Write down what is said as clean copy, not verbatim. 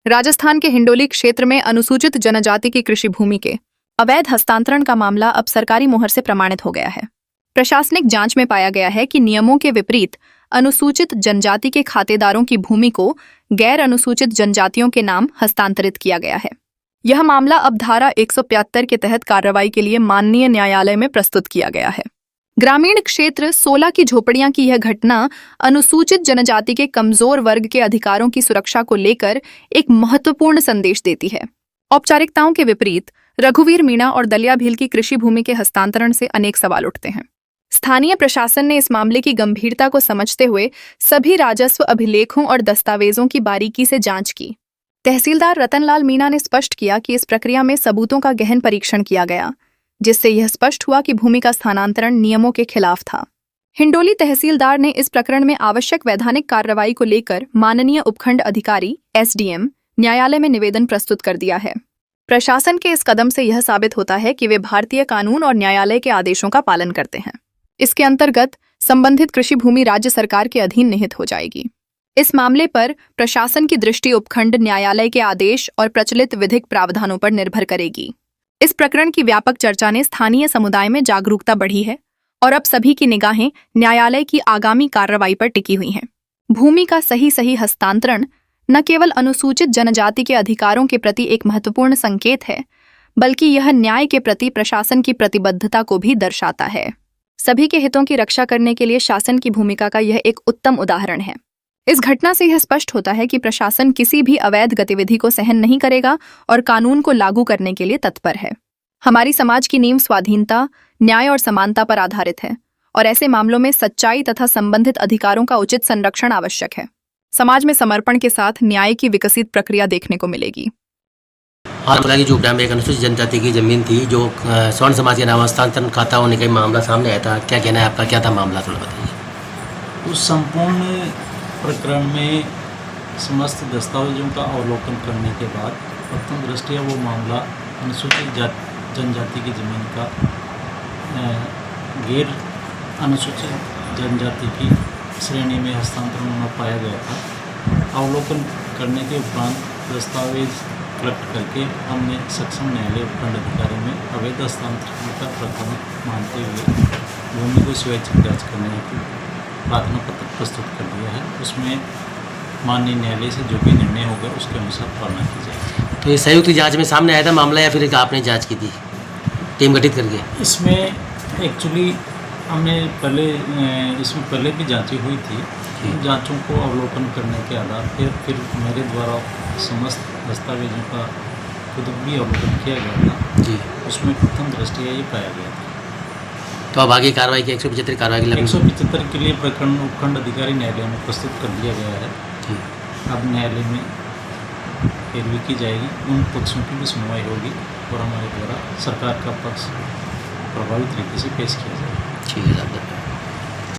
राजस्थान के हिंडोली क्षेत्र में अनुसूचित जनजाति की कृषि भूमि के अवैध हस्तांतरण का मामला अब सरकारी मोहर से प्रमाणित हो गया है। प्रशासनिक जांच में पाया गया है कि नियमों के विपरीत अनुसूचित जनजाति के खातेदारों की भूमि को गैर अनुसूचित जनजातियों के नाम हस्तांतरित किया गया है। यह मामला अब धारा 175 के तहत कार्रवाई के लिए माननीय न्यायालय में प्रस्तुत किया गया है। ग्रामीण क्षेत्र 16 की झोपड़ियां की यह घटना अनुसूचित जनजाति के कमजोर वर्ग के अधिकारों की सुरक्षा को लेकर एक महत्वपूर्ण संदेश देती है। औपचारिकताओं के विपरीत रघुवीर मीणा और दलिया भील की कृषि भूमि के हस्तांतरण से अनेक सवाल उठते हैं। स्थानीय प्रशासन ने इस मामले की गंभीरता को समझते हुए सभी राजस्व अभिलेखों और दस्तावेजों की बारीकी से जांच की। तहसीलदार रतनलाल मीणा ने स्पष्ट किया कि इस प्रक्रिया में सबूतों का गहन परीक्षण किया गया, जिससे यह स्पष्ट हुआ कि भूमि का स्थानांतरण नियमों के खिलाफ था। हिंडोली तहसीलदार ने इस प्रकरण में आवश्यक वैधानिक कार्रवाई को लेकर माननीय उपखंड अधिकारी एसडीएम न्यायालय में निवेदन प्रस्तुत कर दिया है। प्रशासन के इस कदम से यह साबित होता है कि वे भारतीय कानून और न्यायालय के आदेशों का पालन करते हैं। इसके अंतर्गत संबंधित कृषि भूमि राज्य सरकार के अधीन निहित हो जाएगी। इस मामले पर प्रशासन की दृष्टि उपखंड न्यायालय के आदेश और प्रचलित विधिक प्रावधानों पर निर्भर करेगी। इस प्रकरण की व्यापक चर्चा ने स्थानीय समुदाय में जागरूकता बढ़ी है और अब सभी की निगाहें न्यायालय की आगामी कार्रवाई पर टिकी हुई हैं। भूमि का सही हस्तांतरण न केवल अनुसूचित जनजाति के अधिकारों के प्रति एक महत्वपूर्ण संकेत है, बल्कि यह न्याय के प्रति प्रशासन की प्रतिबद्धता को भी दर्शाता है। सभी के हितों की रक्षा करने के लिए शासन की भूमिका का यह एक उत्तम उदाहरण है। इस घटना से यह स्पष्ट होता है कि प्रशासन किसी भी अवैध गतिविधि को सहन नहीं करेगा और कानून को लागू करने के लिए तत्पर है। हमारी समाज की नींव स्वाधीनता, न्याय और समानता पर आधारित है और ऐसे मामलों में सच्चाई तथा संबंधित अधिकारों का उचित संरक्षण आवश्यक है। समाज में समर्पण के साथ न्याय की विकसित प्रक्रिया देखने को मिलेगी। हाल की झोपड़ा में एक अनुसूचित जनजाति की जमीन थी जो स्वर्ण समाज के नाम हस्तांतरण खाता होने का मामला सामने आया था। क्या कहना है आपका, क्या था मामला, थोड़ा बताइए। उस संपूर्ण प्रकरण में समस्त दस्तावेजों का अवलोकन करने के बाद प्रथम दृष्टया वो मामला अनुसूचित जनजाति की जमीन का गैर अनुसूचित जनजाति की श्रेणी में हस्तांतरण होना पाया गया था। अवलोकन करने के उपरांत दस्तावेज कलेक्ट करके हमने सक्षम न्यायालय उपखंड अधिकारी में अवैध हस्तांतरण का प्रकरण मानते हुए भूमि को स्वैच्छिक दर्ज करने हेतु प्रार्थना पत्र प्रस्तुत कर दिया है। उसमें माननीय न्यायालय से जो भी निर्णय होगा उसके अनुसार पालना की जाएगी। तो ये संयुक्त जांच में सामने आया था मामला या फिर आपने जांच की थी टीम गठित करके? इसमें एक्चुअली हमने पहले भी जांचें हुई थी। जांचों को अवलोकन करने के आधार पर फिर मेरे द्वारा समस्त दस्तावेजों का खुद भी अवलोकन किया गया था जी। उसमें प्रथम दृष्टया ये पाया गया था। तो अब आगे कार्रवाई की 175 कार्रवाई के लिए 175 के लिए प्रकरण उपखंड अधिकारी न्यायालय में प्रस्तुत कर दिया गया है। अब न्यायालय में पैरवी की जाएगी, उन पक्षों की भी सुनवाई होगी और हमारे द्वारा सरकार का पक्ष प्रभावी तरीके से पेश किया जाएगा। ठीक है साहब।